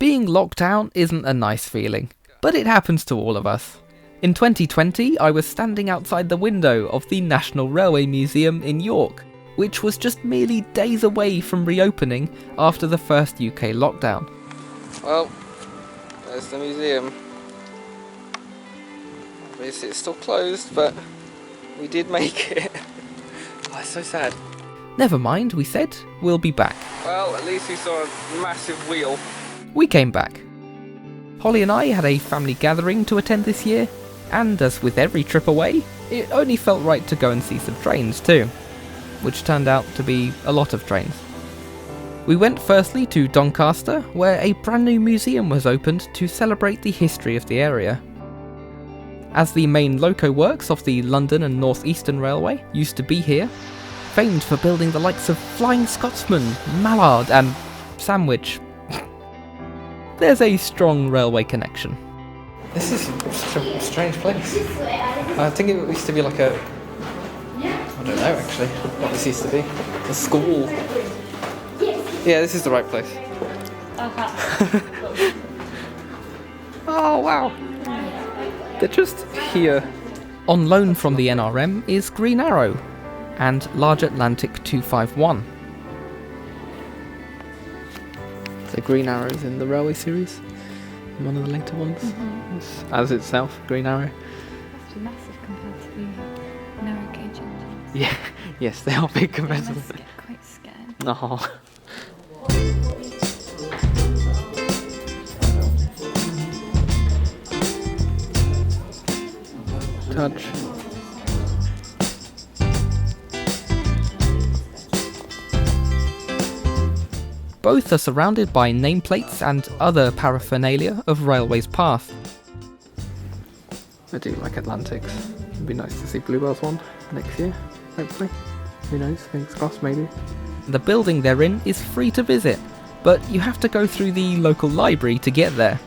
Being locked down isn't a nice feeling, but it happens to all of us. In 2020, I was standing outside the window of the National Railway Museum in York, which was just merely days away from reopening after the first UK lockdown. Well, there's the museum. Obviously it's still closed, but we did make it. Oh, it's so sad. Never mind, we said, we'll be back. Well, at least we saw a massive wheel. We came back. Holly and I had a family gathering to attend this year, and as with every trip away, it only felt right to go and see some trains too, which turned out to be a lot of trains. We went firstly to Doncaster, where a brand new museum was opened to celebrate the history of the area. As the main loco works of the London and North Eastern Railway used to be here, famed for building the likes of Flying Scotsman, Mallard and Sandwich. There's a strong railway connection. This is such a strange place. I think it used to be like a... I don't know actually what this used to be. A school. Yeah, this is the right place. Oh wow. They're just here. On loan from the NRM is Green Arrow and Large Atlantic 251. So Green Arrow's in the Railway series, one of the later ones, as itself, Green Arrow. That's massive compared to the narrow gauge engines. Yeah, yes, they are big compared to them. I get quite scared. Oh. Touch. Both are surrounded by nameplates and other paraphernalia of railway's past. I do like Atlantics. It'd be nice to see Bluebell's one next year, hopefully. Who knows, fingers crossed maybe. The building they're in is free to visit, but you have to go through the local library to get there.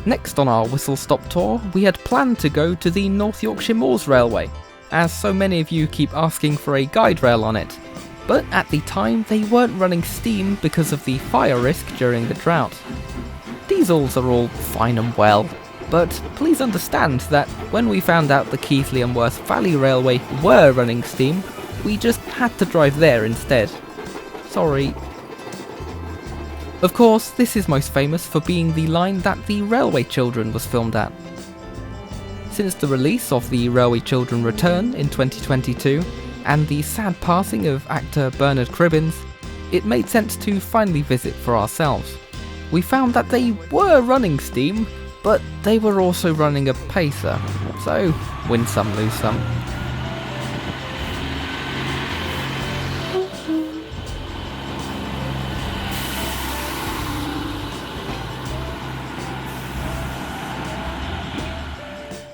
Next on our whistle stop tour, we had planned to go to the North Yorkshire Moors Railway, as so many of you keep asking for a guide rail on it. But at the time, they weren't running steam because of the fire risk during the drought. Diesels are all fine and well, but please understand that when we found out the Keighley and Worth Valley Railway were running steam, we just had to drive there instead. Sorry. Of course, this is most famous for being the line that The Railway Children was filmed at. Since the release of The Railway Children Return in 2022, and the sad passing of actor Bernard Cribbins, it made sense to finally visit for ourselves. We found that they were running steam, but they were also running a pacer, so win some, lose some.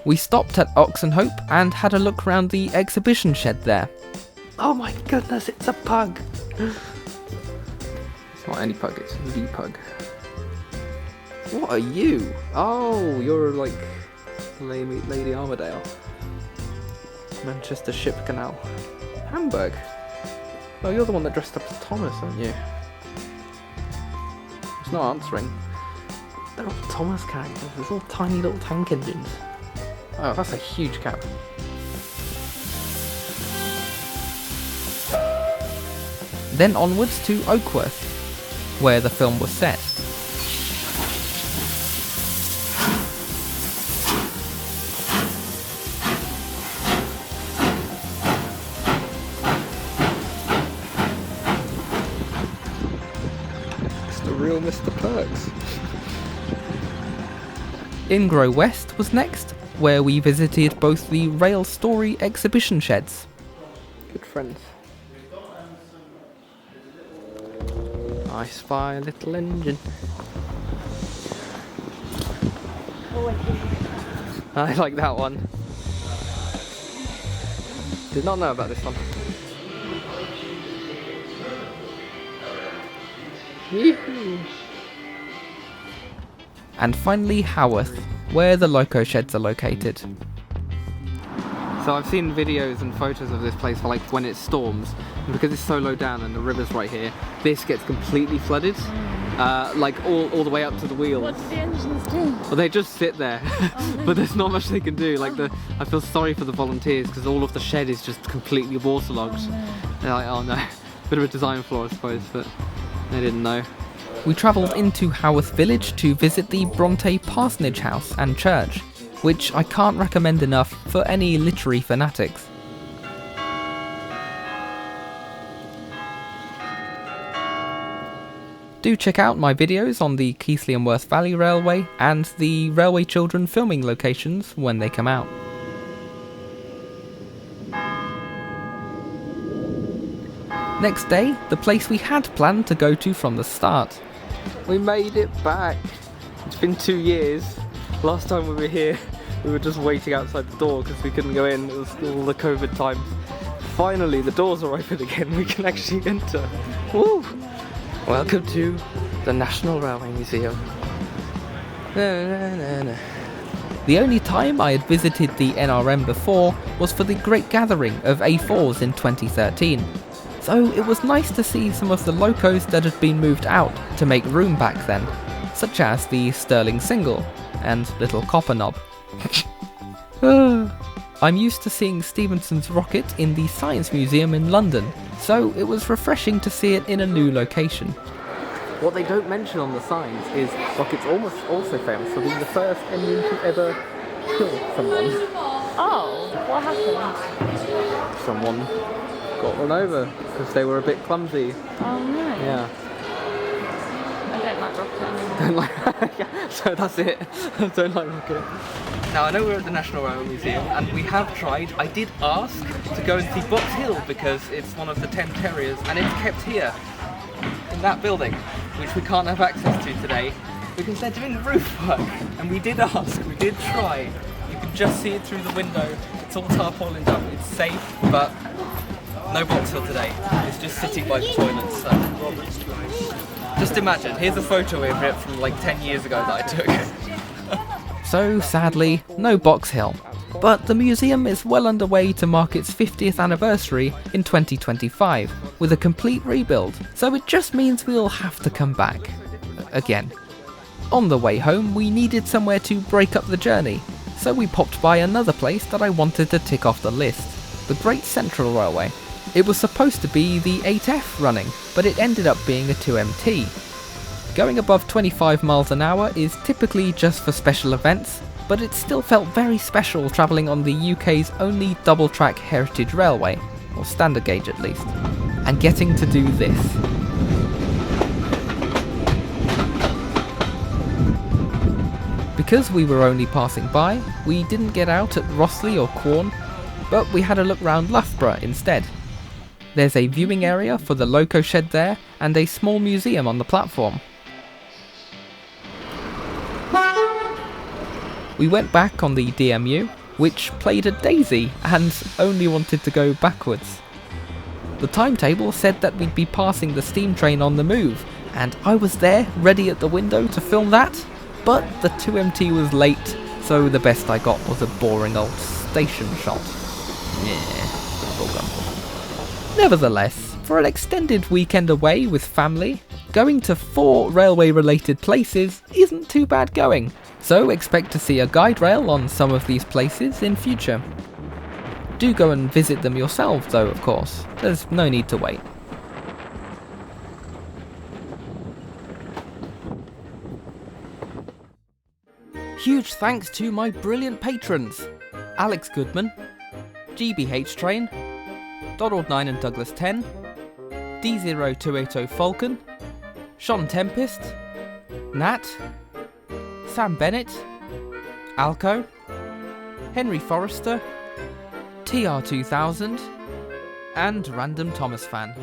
We stopped at Oxenhope and had a look round the exhibition shed there. Oh my goodness, it's a pug! It's not any pug, it's the pug. What are you? Oh, you're like Lady Armadale. Manchester Ship Canal. Hamburg. Oh, you're the one that dressed up as Thomas, aren't you? It's not answering. They're all Thomas characters, there's all tiny little tank engines. Oh, that's a huge cab. Then onwards to Oakworth, where the film was set. It's the real Mr. Perks. Ingrow West was next, where we visited both the Rail Story exhibition sheds. Good friends. I spy a little engine. I like that one. Did not know about this one. Yee-hoo. And finally Haworth, where the loco sheds are located. So I've seen videos and photos of this place for like when it storms, and because it's so low down and the river's right here, this gets completely flooded. like all the way up to the wheels. What do the engines do? Well, they just sit there, but there's not much they can do. Like I feel sorry for the volunteers because all of the shed is just completely waterlogged. They're like, oh no, bit of a design flaw, I suppose, but they didn't know. We travelled into Haworth Village to visit the Bronte Parsonage House and Church, which I can't recommend enough for any literary fanatics. Do check out my videos on the Keighley and Worth Valley Railway and the Railway Children filming locations when they come out. Next day, the place we had planned to go to from the start. We made it back. It's been 2 years. Last time we were here, we were just waiting outside the door because we couldn't go in. It was all the COVID times. Finally, the doors are open again. We can actually enter. Woo! Welcome to the National Railway Museum. The only time I had visited the NRM before was for the Great Gathering of A4s in 2013. So it was nice to see some of the locos that had been moved out to make room back then, such as the Stirling Single and Little Copper Knob. I'm used to seeing Stephenson's rocket in the Science Museum in London, so it was refreshing to see it in a new location. What they don't mention on the signs is rockets almost also famous for being the first engine to ever kill someone. Oh, what happened? Someone got run over because they were a bit clumsy. Oh no. Yeah. I don't like rocket. Don't like yeah, so that's it. I don't like rocket. Now I know we're at the National Railway Museum and we have tried. I did ask to go and see Boxhill because it's one of the 10 terriers and it's kept here in that building, which we can't have access to today because they're doing roof work. And we did ask, we did try. You can just see it through the window. It's all tarpaulined up. It's safe, but no Boxhill today. It's just sitting by the toilets. So. Just imagine, here's a photo of it from like 10 years ago that I took. So sadly, no Boxhill. But the museum is well underway to mark its 50th anniversary in 2025 with a complete rebuild, so it just means we'll have to come back. Again. On the way home, we needed somewhere to break up the journey, so we popped by another place that I wanted to tick off the list, the Great Central Railway. It was supposed to be the 8F running, but it ended up being a 2MT. Going above 25 miles an hour is typically just for special events, but it still felt very special travelling on the UK's only double-track heritage railway, or standard gauge at least, and getting to do this. Because we were only passing by, we didn't get out at Rossley or Quorn, but we had a look round Loughborough instead. There's a viewing area for the loco shed there, and a small museum on the platform. We went back on the DMU, which played a daisy and only wanted to go backwards. The timetable said that we'd be passing the steam train on the move, and I was there, ready at the window to film that, but the 2MT was late, so the best I got was a boring old station shot. Yeah, nevertheless, for an extended weekend away with family, going to 4 railway-related places isn't too bad going. So expect to see a guide rail on some of these places in future. Do go and visit them yourselves though, of course. There's no need to wait. Huge thanks to my brilliant patrons: Alex Goodman, GBH Train, Donald 9 and Douglas 10, D0280 Falcon, Sean Tempest, Nat, Sam Bennett, Alco, Henry Forrester, TR2000, and Random Thomas Fan.